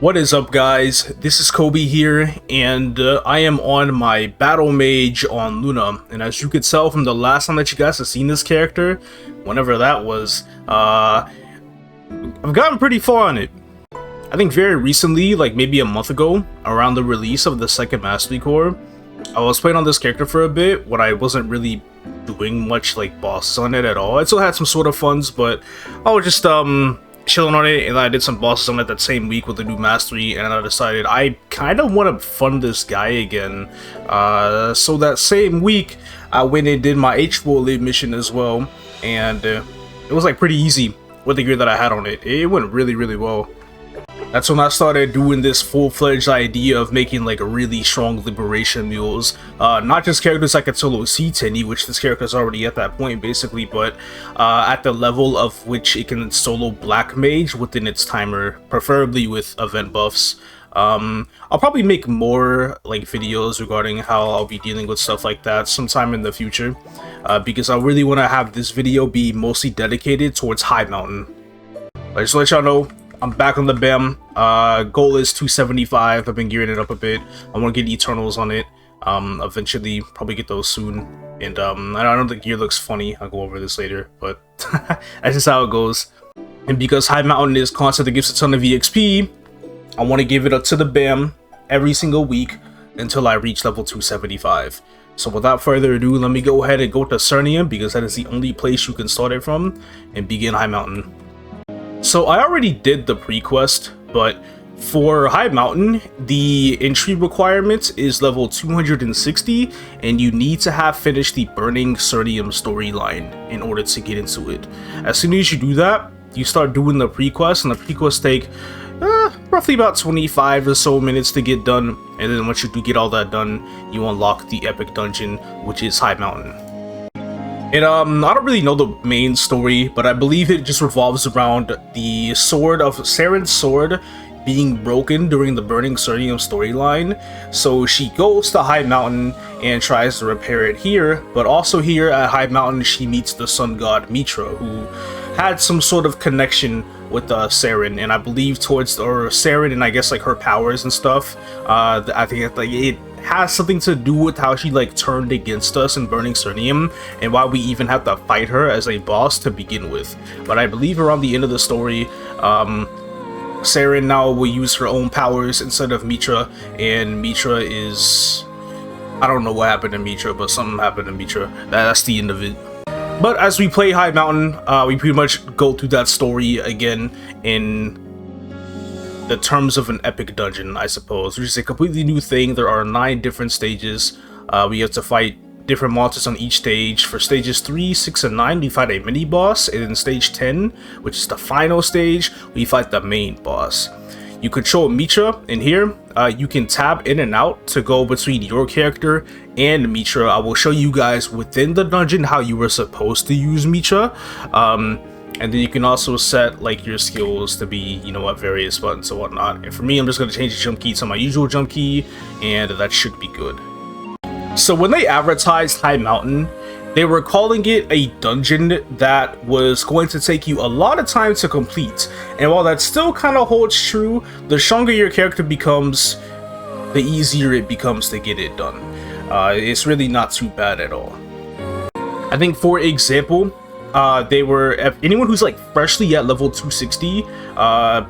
What is up, guys? This is Kobe here, and I am on my Battle Mage on Luna. And as you could tell from the last time that you guys have seen this character, whenever that was, I've gotten pretty far on it. I think very recently, like maybe a month ago, around the release of the second Mastery Core, I was playing on this character for a bit when I wasn't really doing much like bosses on it at all. I still had some sort of funds, but I was just chilling on it, and I did some bosses on it that same week with the new mastery, and I decided I kind of want to fund this guy again. So that same week, I went and did my H4 mission as well, and it was like pretty easy with the gear that I had on it. It went really well. That's when I started doing this full-fledged idea of making like really strong liberation mules. Not just characters I could solo C10, which this character is already at that point basically, but at the level of which it can solo Black Mage within its timer, preferably with event buffs. I'll probably make more like videos regarding how I'll be dealing with stuff like that sometime in the future, because I really want to have this video be mostly dedicated towards High Mountain. Just to let y'all know, I'm back on the BAM. Goal is 275. I've been gearing it up a bit. I want to get Eternals on it. Eventually, probably get those soon. And I know the gear looks funny. I'll go over this later, but that's just how it goes. And because High Mountain is constant that gives a ton of EXP, I want to give it up to the BAM every single week until I reach level 275. So without further ado, let me go ahead and go to Cernium, because that is the only place you can start it from, and begin High Mountain. So I already did the pre-quest, but for High Mountain, the entry requirement is level 260, and you need to have finished the Burning Cernium storyline in order to get into it. As soon as you do that, you start doing the pre-quest, and the pre-quests take roughly about 25 or so minutes to get done, and then once you do get all that done, you unlock the epic dungeon, which is High Mountain. And I don't really know the main story, but I believe it just revolves around the sword of Saren's sword being broken during the Burning Cernium storyline. So she goes to High Mountain and tries to repair it here, but also here at High Mountain she meets the sun god Mitra, who had some sort of connection with Saren, and I believe towards Saren and I guess like her powers and stuff. I think like it has something to do with how she like turned against us in Burning Cernium, and why we even have to fight her as a boss to begin with. But I believe around the end of the story, Saren now will use her own powers instead of Mitra, and Mitra is... I don't know what happened to Mitra, but something happened to Mitra. That's the end of it. But as we play High Mountain, we pretty much go through that story again in the terms of an epic dungeon, I suppose, which is a completely new thing. There are 9 different stages. We have to fight different monsters on each stage. For stages 3, 6, and 9, we fight a mini boss, and in stage 10, which is the final stage, we fight the main boss. You control Mitra, and here you can tab in and out to go between your character and Mitra. I will show you guys within the dungeon how you were supposed to use Mitra. And then you can also set like your skills to be, you know, at various buttons and whatnot. And for me, I'm just going to change the jump key to my usual jump key, and that should be good. So when they advertised High Mountain, they were calling it a dungeon that was going to take you a lot of time to complete. And while that still kind of holds true, the stronger your character becomes, the easier it becomes to get it done. It's really not too bad at all. I think, for example, they were, anyone who's like freshly at level 260,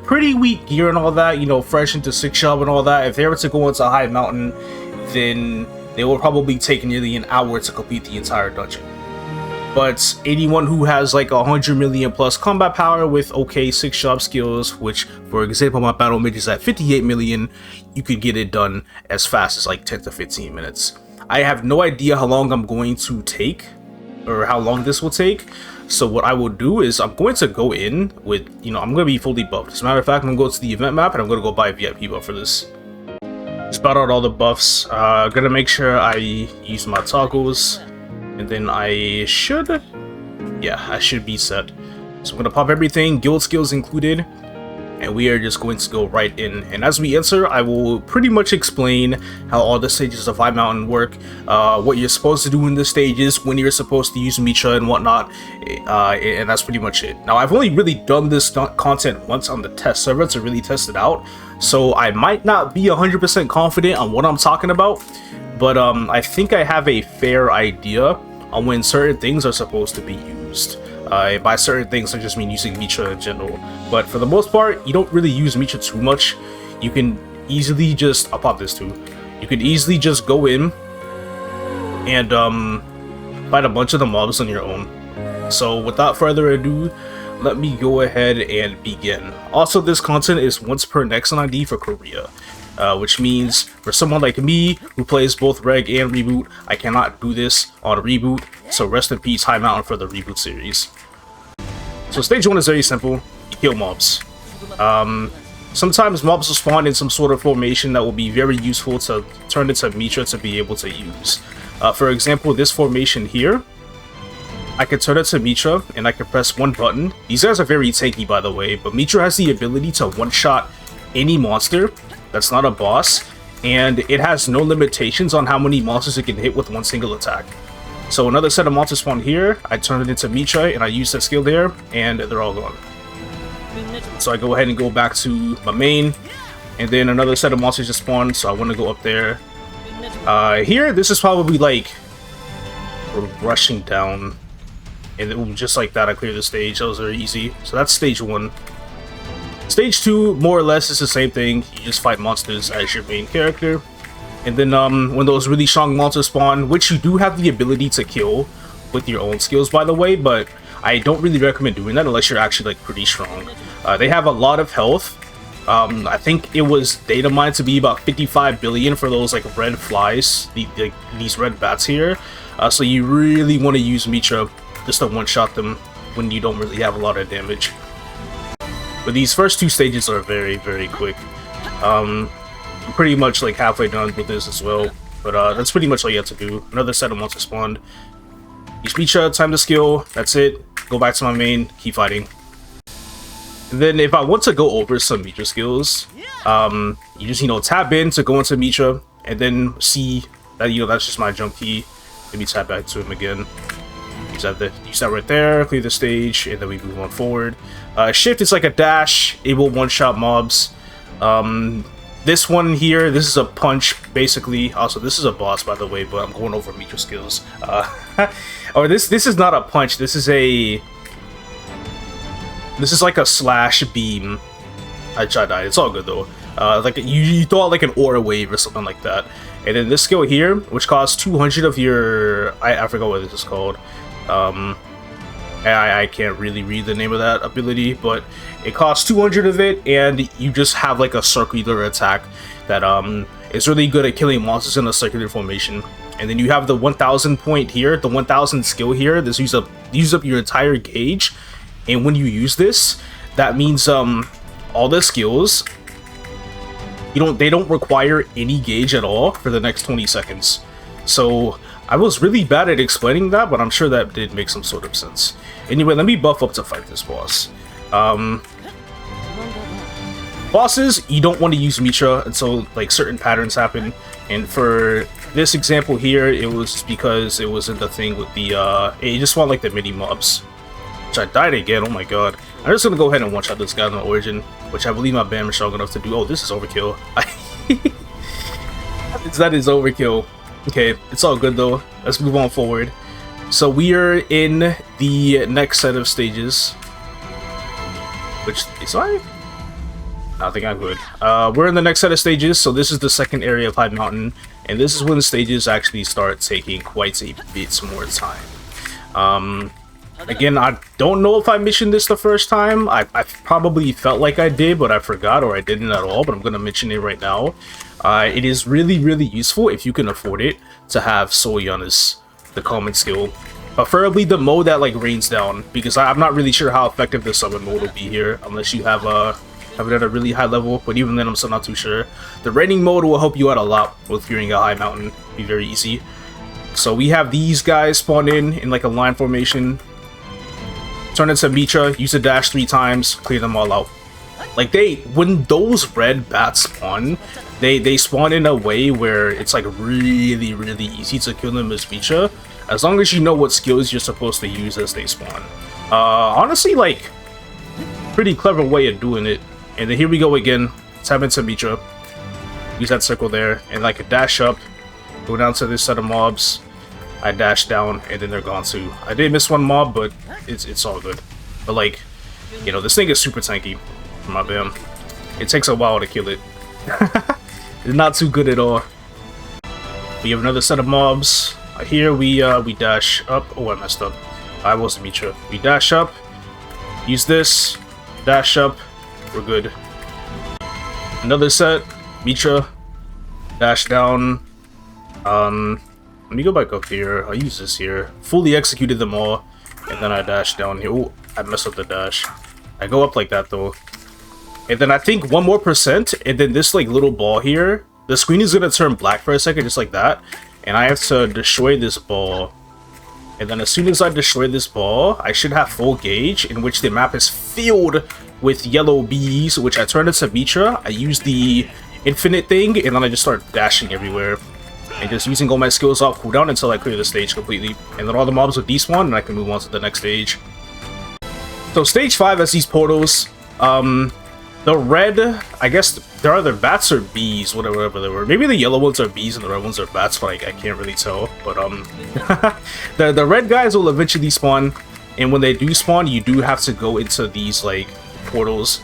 pretty weak gear and all that, you know, fresh into 6 shop and all that, if they were to go into High Mountain, then they will probably take nearly an hour to complete the entire dungeon. But anyone who has like 100 million plus combat power with okay 6 shop skills, which for example my Battle Mage is at 58 million, you could get it done as fast as like 10 to 15 minutes. I have no idea how long I'm going to take, or how long this will take. So what I will do is I'm going to go in with, you know, I'm going to be fully buffed. As a matter of fact, I'm going to go to the event map and I'm going to go buy a VIP buff for this. Spout out all the buffs. Gonna make sure I use my toggles, and then I should be set. So I'm gonna pop everything, guild skills included. and we are just going to go right in. And as we enter, I will pretty much explain how all the stages of High Mountain work, what you're supposed to do in the stages, when you're supposed to use Mitra and whatnot, and that's pretty much it. Now, I've only really done this content once on the test server to really test it out, so I might not be 100% confident on what I'm talking about, but I think I have a fair idea on when certain things are supposed to be used. By certain things, I just mean using Mitra in general. But for the most part, you don't really use Mitra too much. You can easily just... I'll pop this too. You can easily just go in and fight a bunch of the mobs on your own. So without further ado, let me go ahead and begin. Also, this content is once per Nexon ID for Korea. Which means for someone like me who plays both Reg and Reboot, I cannot do this on Reboot, so rest in peace High Mountain for the Reboot series. So stage 1 is very simple, you kill mobs. Sometimes mobs will spawn in some sort of formation that will be very useful to turn into Mitra to be able to use. For example, this formation here, I can turn it to Mitra and I can press one button. These guys are very tanky, by the way, but Mitra has the ability to one-shot any monster that's not a boss, and it has no limitations on how many monsters it can hit with one single attack. So another set of monsters spawn here, I turn it into Mitra and I use that skill there, and they're all gone. So I go ahead and go back to my main, and then another set of monsters just spawned, so I want to go up there. Here, this is probably like rushing down, and then just like that I clear the stage. That was very easy. So that's stage 1. Stage 2, more or less, is the same thing. You just fight monsters as your main character. And then when those really strong monsters spawn, which you do have the ability to kill with your own skills, by the way, but I don't really recommend doing that unless you're actually like pretty strong. They have a lot of health. I think it was data mined to be about 55 billion for those like red flies, these red bats here. So you really want to use Mitra just to one-shot them when you don't really have a lot of damage. But these first 2 stages are very, very quick. I'm pretty much like halfway done with this as well. But that's pretty much all you have to do. Another set of monsters spawned. Use Mitra, time the skill, that's it. Go back to my main, keep fighting. And then if I want to go over some Mitra skills, you just, tap in to go into Mitra, and then see that, that's just my jump key. Let me tap back to him again. Use that right there, clear the stage, and then we move on forward. Shift is like a dash, it will one-shot mobs. This one here, this is a punch, basically. Also, this is a boss, by the way, but I'm going over Mitra skills. Or this is not a punch, this is like a slash beam. I died, it's all good though. Like you throw out like an aura wave or something like that. And then this skill here, which costs 200 of your... I forgot what this is called. I can't really read the name of that ability, but it costs 200 of it, and you just have like a circular attack that is really good at killing monsters in a circular formation. And then you have the 1000 point here, the 1000 skill here. This use up your entire gauge, and when you use this, that means all the skills, they don't require any gauge at all for the next 20 seconds. So I was really bad at explaining that, but I'm sure that did make some sort of sense. Anyway, let me buff up to fight this boss. Bosses, you don't want to use Mitra until like certain patterns happen. And for this example here, it was because it was in the thing with the you just want like the mini mobs. Which I died again, oh my god. I'm just gonna go ahead and one-shot this guy on the origin, which I believe my bam is strong enough to do. Oh, this is overkill. That is overkill. Okay, it's all good though. Let's move on forward. So we are in the next set of stages. Which is I think I'm good. We're in the next set of stages, so this is the second area of High Mountain, and this is when the stages actually start taking quite a bit more time. Again, I don't know if I mentioned this the first time. I probably felt like I did, but I forgot, or I didn't at all, but I'm gonna mention it right now. It is really, really useful if you can afford it to have Soyanis, the common skill. Preferably the mode that like rains down, because I'm not really sure how effective the summon mode will be here, unless you have it at a really high level, but even then I'm still not too sure. The raining mode will help you out a lot with fearing a High Mountain, be very easy. So we have these guys spawn in like a line formation. Turn into Mitra, use a dash 3 times, clear them all out. Like when those red bats spawn, they spawn in a way where it's like really easy to kill them as Micha, as long as you know what skills you're supposed to use as they spawn. Honestly, like, pretty clever way of doing it. And then here we go again. Tap into Micha. Use that circle there, and I could dash up, go down to this set of mobs. I dash down, and then they're gone too. I did miss one mob, but it's all good. But like, you know, this thing is super tanky. My bam. It takes a while to kill it. It's not too good at all. We have another set of mobs. Here we dash up. Oh, I messed up. I wasn't Micha. We dash up. Use this. Dash up. We're good. Another set. Micha. Dash down. Let me go back up here. I'll use this here. Fully executed them all. And then I dash down here. Oh, I messed up the dash. I go up like that though. And then I think 1 more %, and then this like little ball here, the screen is gonna turn black for a second, just like that. And I have to destroy this ball. And then as soon as I destroy this ball, I should have full gauge, in which the map is filled with yellow bees, which I turn into Micha. I use the infinite thing, and then I just start dashing everywhere. And just using all my skills off cooldown until I clear the stage completely. And then all the mobs will despawn, and I can move on to the next stage. So stage 5 has these portals. The red, I guess they're either bats or bees, whatever they were. Maybe the yellow ones are bees and the red ones are bats, but I can't really tell. But the red guys will eventually spawn, and when they do spawn, you do have to go into these like portals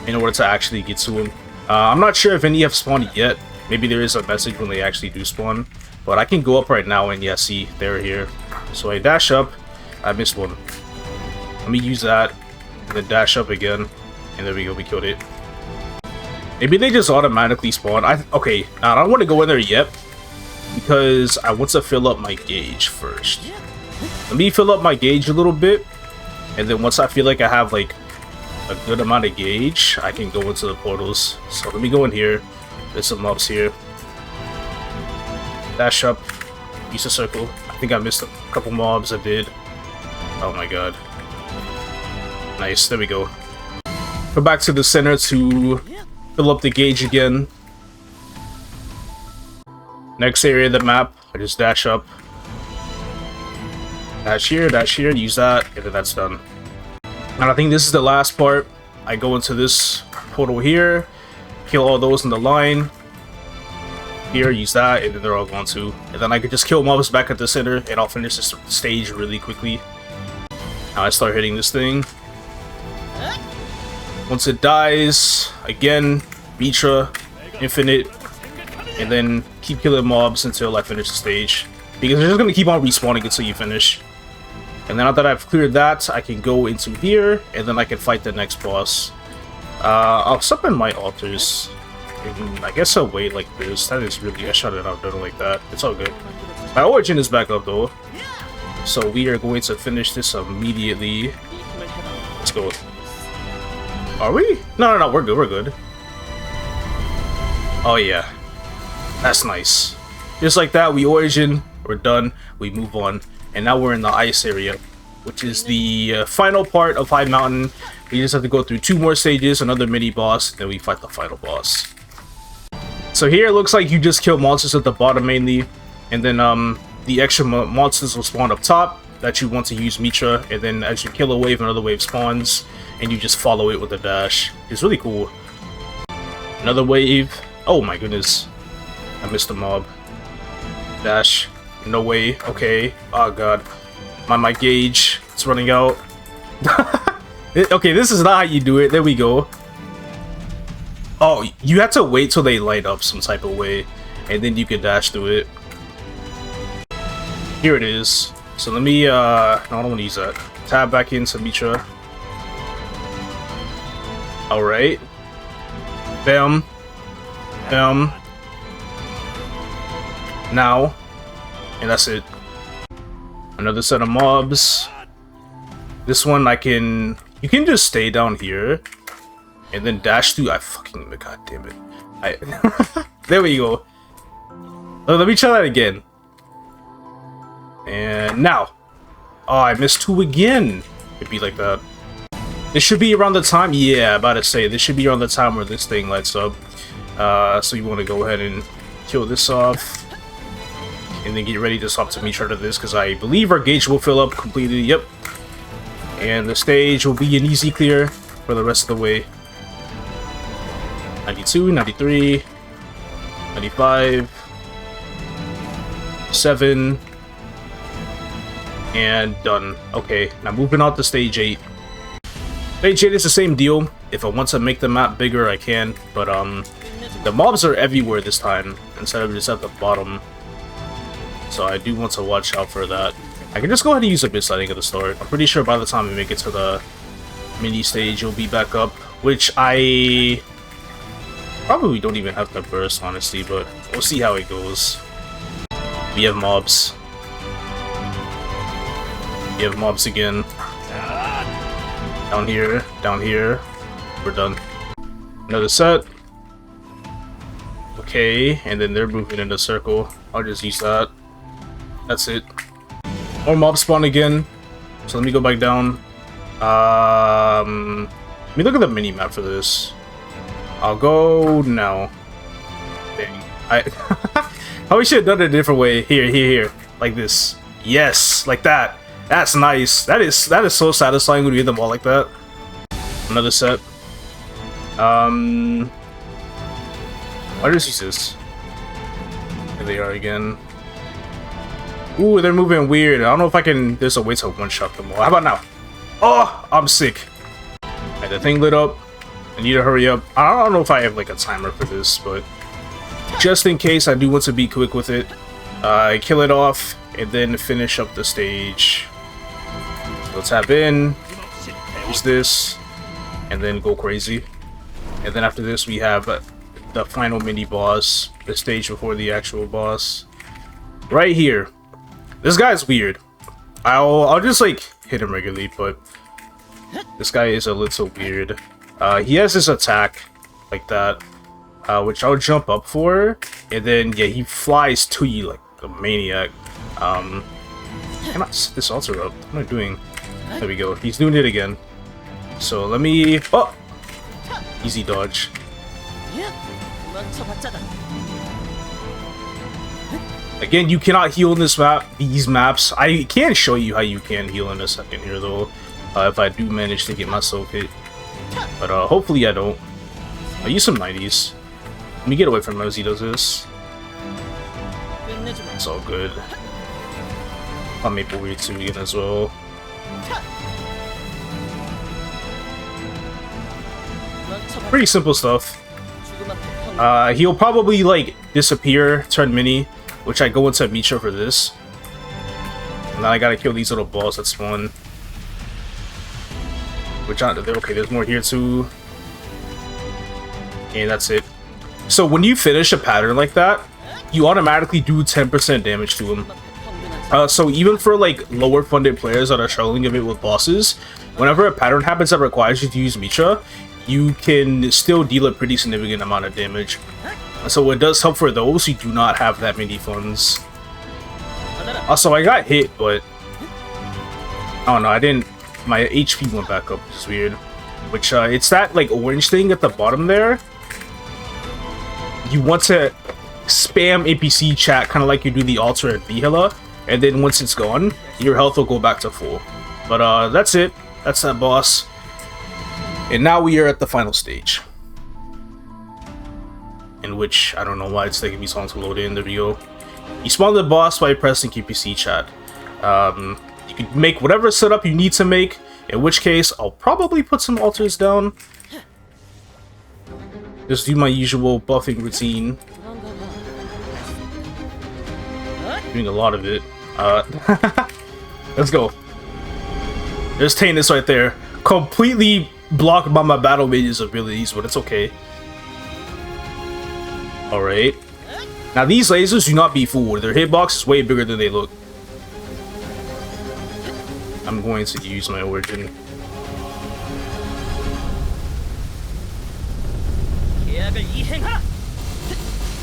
in order to actually get to them. I'm not sure if any have spawned yet. Maybe there is a message when they actually do spawn, but I can go up right now and yeah, see, they're here. So I dash up. I missed one. Let me use that, and then dash up again. And there we go, we killed it. Maybe they just automatically spawn. Okay, now I don't want to go in there yet, because I want to fill up my gauge first. Let me fill up my gauge a little bit, and then once I feel like I have like a good amount of gauge, I can go into the portals. So let me go in here. There's some mobs here. Dash up. Use a circle. I think I missed a couple mobs. I did. Oh my god. Nice, there we go. Go back to the center to fill up the gauge again. Next area of the map, I just dash up. Dash here, use that, and then that's done. And I think this is the last part. I go into this portal here, kill all those in the line. Here, use that, and then they're all gone too. And then I could just kill mobs back at the center, and I'll finish this stage really quickly. Now I start hitting this thing. Once it dies, again, Micha, infinite, and then keep killing mobs until I finish the stage. Because they're just going to keep on respawning until you finish. And then now that I've cleared that, I can go into here, and then I can fight the next boss. I'll summon my altars. And I guess I'll wait like this. That is really, I shut it out, don't like that. It's all good. My origin is back up though. So we are going to finish this immediately. Let's go. Are we? No, we're good. Oh yeah. That's nice. Just like that, we origin, we're done, we move on. And now we're in the ice area, which is the final part of High Mountain. We just have to go through 2 more stages, another mini boss, then we fight the final boss. So here it looks like you just kill monsters at the bottom mainly, and then the extra monsters will spawn up top that you want to use Micha, and then as you kill a wave, another wave spawns, and you just follow it with a dash. It's really cool. Another wave. Oh my goodness. I missed a mob. Dash. No way. Okay. Oh god. My gauge. It's running out. Okay, this is not how you do it. There we go. Oh, you have to wait till they light up some type of way, and then you can dash through it. Here it is. So let me, no, I don't want to use that. Tab back into Micha. Alright. Bam. Bam. Now. And that's it. Another set of mobs. This one I can... You can just stay down here. And then dash through... I fucking... God damn it. There we go. Oh, let me try that again. And now. Oh, I missed 2 again. It'd be like that. This should be around the time, yeah, about to say, this should be around the time where this thing lights up. So you want to go ahead and kill this off. And then get ready to swap to me chart of this, because I believe our gauge will fill up completely, yep. And the stage will be an easy clear for the rest of the way. 92, 93, 95, 7, and done. Okay, now moving on to stage 8. Stage 8 is the same deal. If I want to make the map bigger, I can, but the mobs are everywhere this time instead of just at the bottom. So I do want to watch out for that. I can just go ahead and use a bit lighting at the start. I'm pretty sure by the time we make it to the mini stage, you'll be back up, which I probably don't even have to burst, honestly, but we'll see how it goes. We have mobs. We have mobs again. Down here. We're done. Another set. Okay, and then they're moving in a circle. I'll just use that. That's it. More mobs spawn again. So let me go back down. Let me look at the mini map for this. I'll go now. Dang. I should have done it a different way. Here. Like this. Yes, like that. That's nice. That is so satisfying when you hit them all like that. Another set. I'll just use this. There they are again. Ooh, they're moving weird. I don't know if I can. There's a way to one-shot them all. How about now? Oh, I'm sick. Right, the thing lit up. I need to hurry up. I don't know if I have like a timer for this, but just in case, I do want to be quick with it. Kill it off and then finish up the stage. So tap in, use this, and then go crazy. And then after this, we have the final mini boss, the stage before the actual boss. Right here. This guy's weird. I'll just like hit him regularly, but this guy is a little weird. He has this attack like that, which I'll jump up for, and then yeah, he flies to you like a maniac. I cannot set this altar up. What am I doing? There we go. He's doing it again. So let me. Oh, easy dodge. Again, you cannot heal in this map. These maps. I can show you how you can heal in a second here, though, if I do manage to get myself hit. But hopefully I don't. I'll use some 90s. Let me get away from him as he does this. It's all good. I'll Maple Weird 2 again as well. Pretty simple stuff. He'll probably like disappear, turn mini, which I go into Mitra for this. And then I gotta kill these little balls that spawn. Which okay, there's more here too. And that's it. So when you finish a pattern like that, you automatically do 10% damage to him. So even for like lower funded players that are struggling a bit with bosses, whenever a pattern happens that requires you to use Mitra, you can still deal a pretty significant amount of damage. So it does help for those who do not have that many funds. Also, I got hit, but I don't know, I didn't. My HP went back up, which is weird. Which it's that like orange thing at the bottom there. You want to spam APC chat, kind of like you do the altar at Vihela, and then once it's gone, your health will go back to full. But that's it. That's that boss. And now we are at the final stage, in which I don't know why it's taking me so long to load in. There we go. You spawn the boss by pressing QPC chat. You can make whatever setup you need to make, in which case I'll probably put some altars down. Just do my usual buffing routine. Doing a lot of it. Let's go. There's Tainus right there. Completely blocked by my Battle Mage's abilities, but it's okay. Alright. Now these lasers do not be fooled. Their hitbox is way bigger than they look. I'm going to use my origin.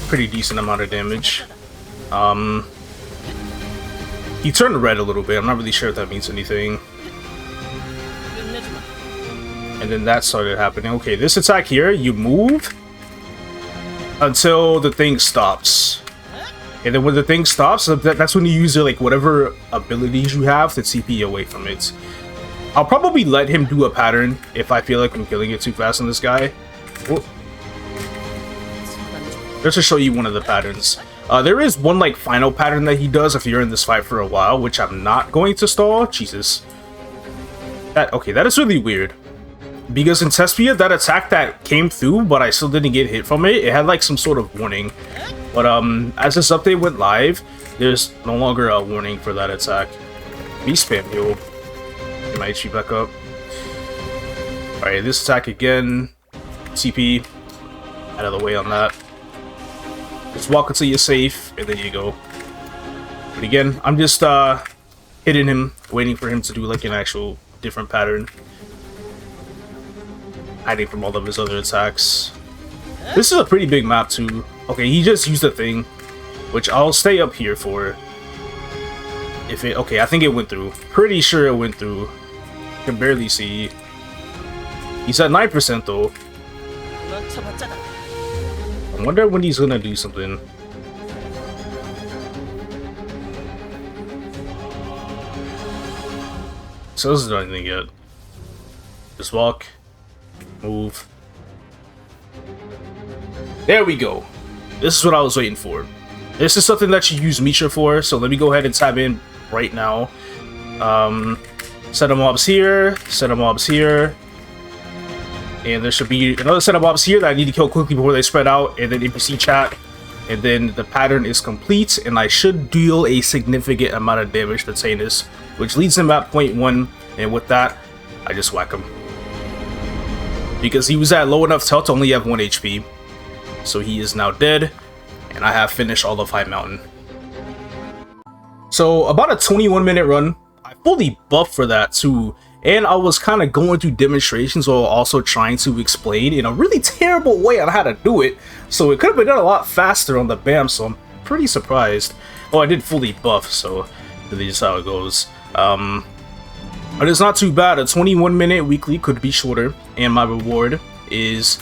Pretty decent amount of damage. He turned red a little bit. I'm not really sure if that means anything. And then that started happening. Okay, this attack here, you move until the thing stops. And then when the thing stops, that's when you use your, like, whatever abilities you have to TP away from it. I'll probably let him do a pattern if I feel like I'm killing it too fast on this guy. Oh. Just to show you one of the patterns. There is one, like, final pattern that he does if you're in this fight for a while, which I'm not going to stall. Jesus. Okay, that is really weird. Because in Tespia, that attack that came through, but I still didn't get hit from it, it had like some sort of warning. But as this update went live, there's no longer a warning for that attack. Me spam heal. Get my HP back up. Alright, this attack again. TP. Out of the way on that. Just walk until you're safe, and there you go. But again, I'm just hitting him, waiting for him to do like an actual different pattern. Hiding from all of his other attacks. This is a pretty big map too. Okay, he just used a thing, which I'll stay up here for. If it, okay, I think it went through. Pretty sure it went through. Can barely see. He's at 9% though. I wonder when he's gonna do something. So this is not anything yet. Just walk. Move. There we go. This is what I was waiting for. This is something that you use Mitra for, so let me go ahead and tab in right now. Set of mobs here, set of mobs here. And there should be another set of mobs here that I need to kill quickly before they spread out, and then NPC chat. And then the pattern is complete, and I should deal a significant amount of damage to Tainus, which leads him at 0.1, and with that, I just whack him. Because he was at low enough health to only have 1 HP. So he is now dead, and I have finished all of High Mountain. So about a 21-minute run. I fully buffed for that too, and I was kind of going through demonstrations while also trying to explain in a really terrible way on how to do it. So it could have been done a lot faster on the BAM, so I'm pretty surprised. Oh, I did fully buff, so this is how it goes. But it's not too bad. A 21-minute weekly could be shorter, and my reward is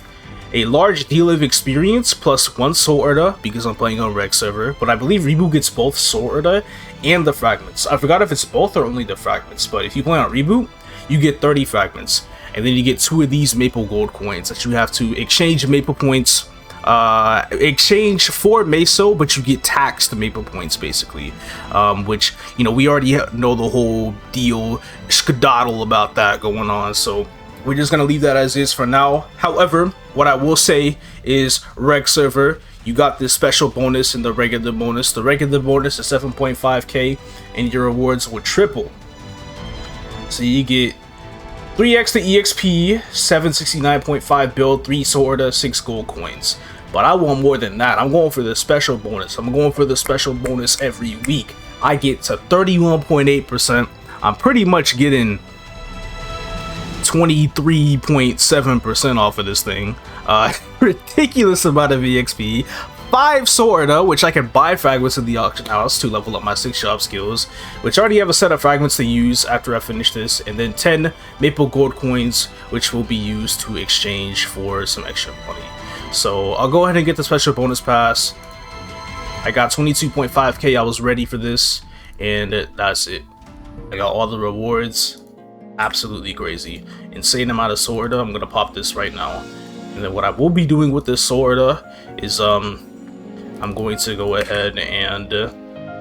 a large deal of experience plus 1 Soul Urda because I'm playing on Reg server. But I believe Reboot gets both Soul Urda and the fragments. I forgot if it's both or only the fragments, but if you play on Reboot, you get 30 fragments, and then you get 2 of these Maple Gold coins that you have to exchange Maple points. Exchange for Meso, but you get taxed Maple points basically, which, you know, we already know the whole deal skedaddle about that going on, so we're just gonna leave that as is for now. However, what I will say is Reg server, you got this special bonus and the regular bonus. The regular bonus is 7.5k, and your rewards will triple. So you get 3x to EXP, 769.5 build, 3 sword, 6 gold coins. But I want more than that. I'm going for the special bonus. I'm going for the special bonus every week. I get to 31.8%. I'm pretty much getting 23.7% off of this thing. Ridiculous amount of EXP. 5 sword, which I can buy fragments in the auction house to level up my 6 shop skills, which I already have a set of fragments to use after I finish this, and then 10 maple gold coins, which will be used to exchange for some extra money. So I'll go ahead and get the special bonus pass. I got 22.5k. I was ready for this, and that's it. I got all the rewards. Absolutely crazy. Insane amount of sword. I'm gonna pop this right now. And then what I will be doing with this sword is I'm going to go ahead and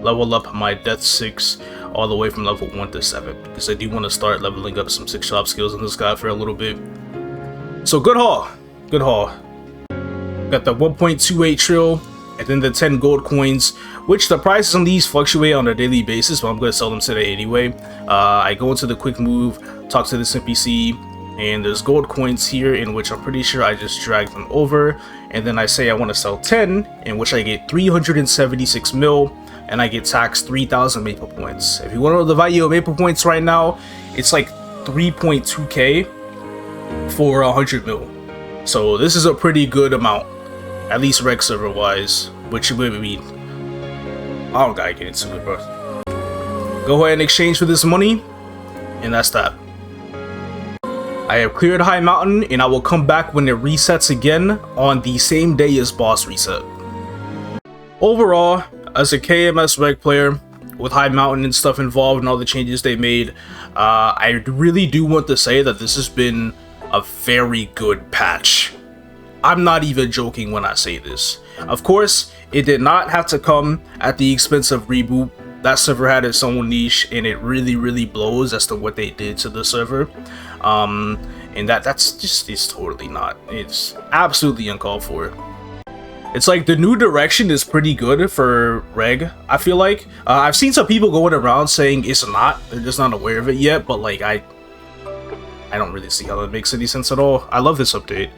level up my Death 6 all the way from level 1 to 7, because I do want to start leveling up some 6 shop skills in this guy for a little bit. So good haul. Good haul. Got the 1.28 trill, and then the 10 gold coins, which the prices on these fluctuate on a daily basis, but I'm going to sell them today anyway. I go into the quick move, talk to this NPC, and there's gold coins here, in which I'm pretty sure I just drag them over, and then I say I want to sell 10, in which I get 376 mil, and I get taxed 3,000 maple points. If you want to know the value of maple points right now, it's like 3.2k for 100 mil. So this is a pretty good amount, at least Reg server wise, which would mean I don't gotta get into it, bro. Go ahead and exchange for this money, and that's that. I I have cleared High Mountain, and I will come back when it resets again on the same day as boss reset. Overall, as a KMS reg player, with High Mountain and stuff involved and all the changes they made, I really do want to say that this has been a very good patch. I'm not even joking when I say this. Of course, it did not have to come at the expense of Reboot. That server had its own niche, and it really blows as to what they did to the server. And that's just, it's totally not. It's absolutely uncalled for. It's like the new direction is pretty good for Reg, I feel like. I've seen some people going around saying it's not. They're just not aware of it yet, but like I don't really see how that makes any sense at all. I love this update.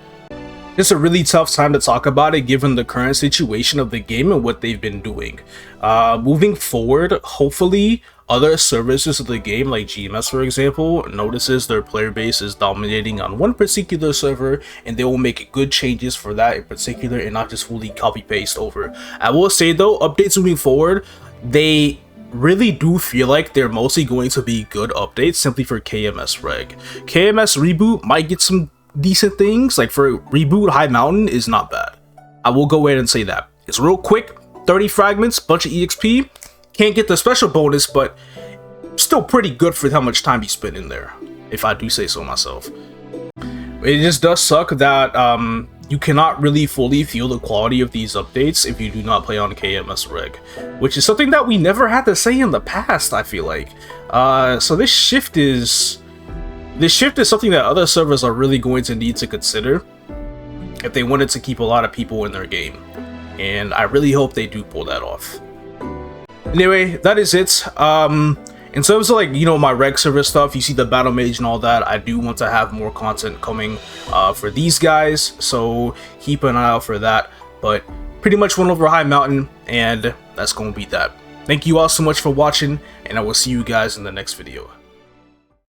It's a really tough time to talk about it given the current situation of the game and what they've been doing. Moving forward, hopefully other services of the game, like GMS for example, notices their player base is dominating on one particular server, and they will make good changes for that in particular and not just fully copy paste over. I will say though, updates moving forward, they really do feel like they're mostly going to be good updates simply for KMS Reg. KMS Reboot might get some decent things. Like for Reboot, High Mountain is not bad. I will go ahead and say that. It's real quick, 30 fragments, bunch of EXP. Can't get the special bonus, but still pretty good for how much time you spend in there, if I do say so myself. It just does suck that you cannot really fully feel the quality of these updates if you do not play on KMS Reg, which is something that we never had to say in the past, I feel like. So this shift is something that other servers are really going to need to consider if they wanted to keep a lot of people in their game. And I really hope they do pull that off. Anyway, that is it. In terms of like, you know, my reg server stuff, you see the Battle Mage and all that, I do want to have more content coming for these guys, so keep an eye out for that. But pretty much went over High Mountain, and that's going to be that. Thank you all so much for watching, and I will see you guys in the next video.